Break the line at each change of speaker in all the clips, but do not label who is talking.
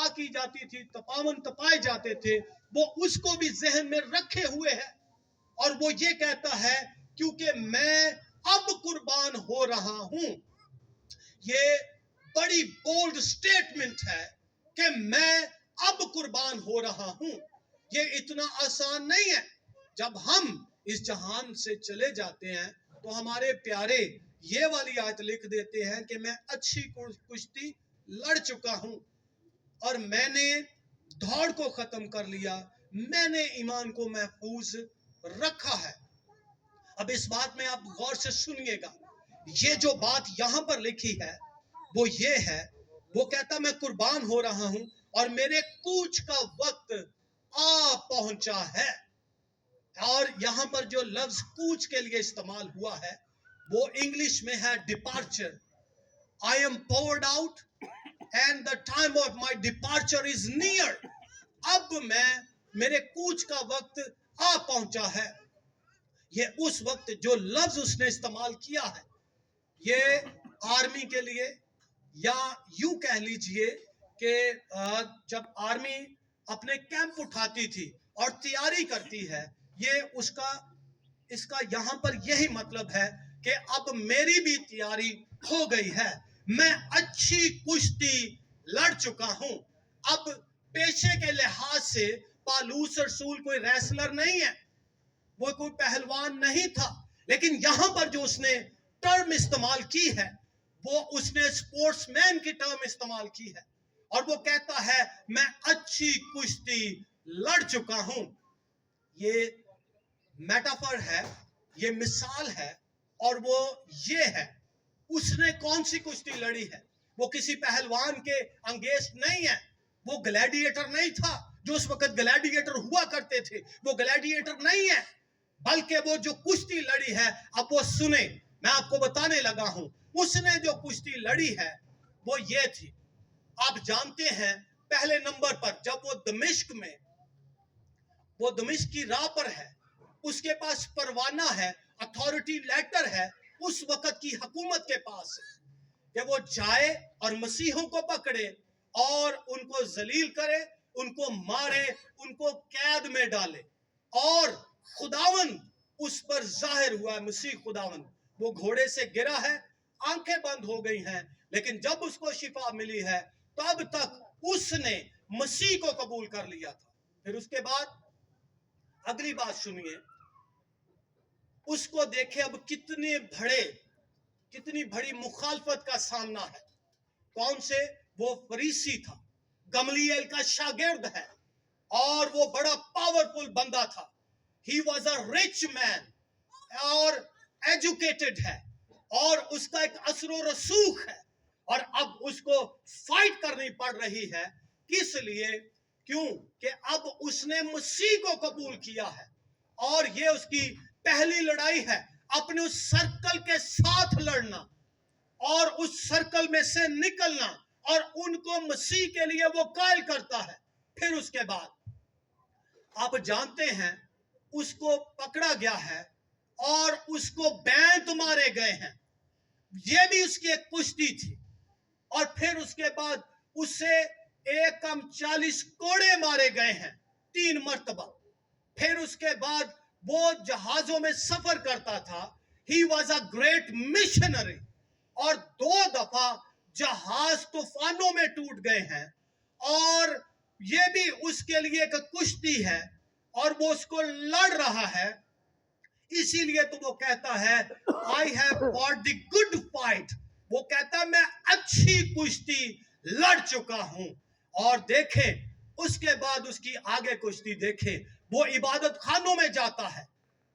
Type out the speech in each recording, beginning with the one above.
सजा की जाती थी, तपावन तपाए जाते थे, वो उसको भी जहन में रखे हुए है। और वो ये कहता है क्योंकि मैं अब कुर्बान हो रहा हूं। ये बड़ी बोल्ड स्टेटमेंट है कि मैं अब कुर्बान हो रहा हूं। ये इतना आसान नहीं है। जब हम इस जहान से चले जाते हैं तो हमारे प्यारे ये वाली आयत लिख देते हैं कि मैं अच्छी कुश्ती लड़ चुका हूं और मैंने दौड़ को खत्म कर लिया, मैंने ईमान को महफूज रखा है। अब इस बात में आप गौर से सुनिएगा, ये जो बात यहां पर लिखी है वो ये है, वो कहता मैं कुर्बान हो रहा हूं और मेरे कूच का वक्त आ पहुंचा है। और यहां पर जो लफ्ज कूच के लिए इस्तेमाल हुआ है वो इंग्लिश में है departure. I am poured out and the time of my departure is near. अब मेरे कूच का वक्त आ पहुंचा है। ये उस वक्त जो लफ्ज उसने इस्तेमाल किया है, ये आर्मी के लिए, या यूं कह लीजिए कि जब आर्मी अपने कैंप उठाती थी और तैयारी करती है, ये इसका यहां पर यही मतलब है कि अब मेरी भी तैयारी हो गई है, मैं अच्छी कुश्ती लड़ चुका हूं। अब पेशे के लिहाज से पालूस रसूल कोई रेसलर नहीं है, वो कोई पहलवान नहीं था, लेकिन यहां पर जो उसने टर्म इस्तेमाल की है वो उसने स्पोर्ट्समैन की टर्म इस्तेमाल की है। और वो कहता है मैं अच्छी कुश्ती लड़ चुका हूं। ये मेटाफर है, ये मिसाल है, और वो ये है उसने कौन सी कुश्ती लड़ी है। वो किसी पहलवान के अंगेस्ट नहीं है, वो ग्लैडिएटर नहीं था। जो उस वक्त ग्लैडिएटर हुआ करते थे वो ग्लैडिएटर नहीं है, बल्कि वो जो कुश्ती लड़ी है, अब वो सुने, मैं आपको बताने लगा हूं। उसने जो कुश्ती लड़ी है वो ये थी, आप जानते हैं, पहले नंबर पर जब वो दमिश्क की राह पर है, उसके पास परवाना है, अथॉरिटी लेटर है उस वक्त की हुकूमत के पास कि वो जाए और मसीहों को पकड़े और उनको जलील करे, उनको मारे, उनको कैद में डाले। और खुदावन उस पर जाहिर हुआ है, मसीह खुदावन। वो घोड़े से गिरा है, आंखें बंद हो गई हैं, लेकिन जब उसको शिफा मिली है तब तक उसने मसीह को कबूल कर लिया था। फिर उसके बाद अगली बात सुनिए, उसको देखे अब कितनी बड़ी मुखालफत का सामना है। कौन से? वो फरीसी था, गमलीएल का शागिर्द है, और वो बड़ा पावरफुल बंदा था। He was a rich man और एजुकेटेड है, और उसका एक असर रसूख है, और अब उसको फाइट करनी पड़ रही है। किस लिए? क्यों कि अब उसने मसीह को कबूल किया है, और ये उसकी पहली लड़ाई है, अपने उस सर्कल के साथ लड़ना और उस सर्कल में से निकलना, और उनको मसीह के लिए वो कायल करता है। फिर उसके बाद आप जानते हैं उसको पकड़ा गया है और उसको बैंत मारे गए हैं। ये भी उसकी एक कुश्ती थी। और फिर उसके बाद उसे 140 कोड़े मारे गए हैं 3 मर्तबा। फिर उसके बाद वो जहाजों में सफर करता था। He was a great missionary, और 2 दफा जहाज तूफानों में टूट गए हैं, और ये भी उसके लिए एक कुश्ती है और वो उसको लड़ रहा है। इसीलिए तो वो कहता है I have fought the good fight. वो कहता है मैं अच्छी कुश्ती लड़ चुका हूं। और देखें उसके बाद उसकी आगे कुश्ती देखें, वो इबादत खानों में जाता है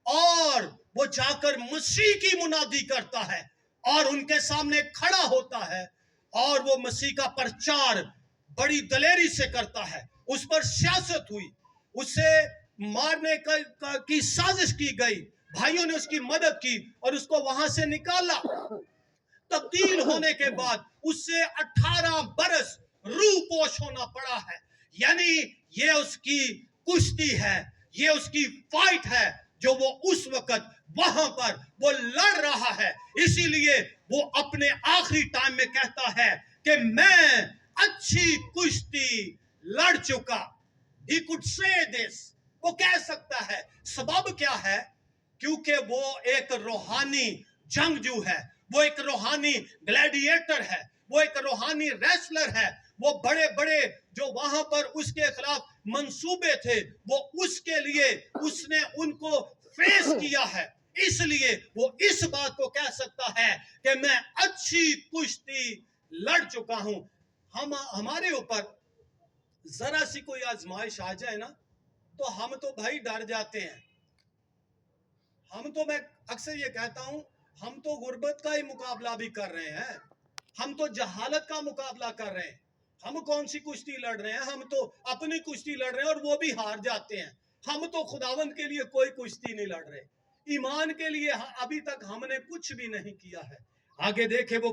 और वो जाकर मसीह की मुनादी करता है और उनके सामने खड़ा होता है, और वो मसीह का प्रचार बड़ी दलेरी से करता है। उस पर सियासत हुई, उसे मारने की साजिश की गई, भाइयों ने उसकी मदद की और उसको वहां से निकाला। तब्दील होने के बाद उससे 18 बरस रूपोश होना पड़ा है। यानी ये उसकी कुश्ती है, ये उसकी फाइट है जो वो उस वक्त वहां पर वो लड़ रहा है। इसीलिए वो अपने आखिरी टाइम में कहता है कि मैं अच्छी कुश्ती लड़ चुका। He could say this. वो कह सकता है। सबब क्या है? क्योंकि वो एक रूहानी जंगजू है, वो एक रूहानी ग्लैडिएटर है, वो एक रूहानी रेसलर है। वो बड़े बड़े जो वहां पर उसके खिलाफ मंसूबे थे, वो उसके लिए उसने उनको फेस किया है। इसलिए वो इस बात को कह सकता है कि मैं अच्छी कुश्ती लड़ चुका हूं। हमारे ऊपर जरा सी कोई आजमाइश आ जाए ना, तो हम तो भाई डर जाते हैं। मैं अक्सर ये कहता हूं, हम तो गुर्बत का ही मुकाबला भी कर रहे हैं, हम तो जहालत का मुकाबला कर रहे हैं। हम कौन सी कुश्ती लड़ रहे हैं? हम तो अपनी कुश्ती लड़ रहे हैं और वो भी हार जाते हैं। हम तो खुदावंद के लिए कोई कुश्ती नहीं लड़ रहे, ईमान के लिए अभी तक हमने कुछ भी नहीं किया है। आगे देखे वो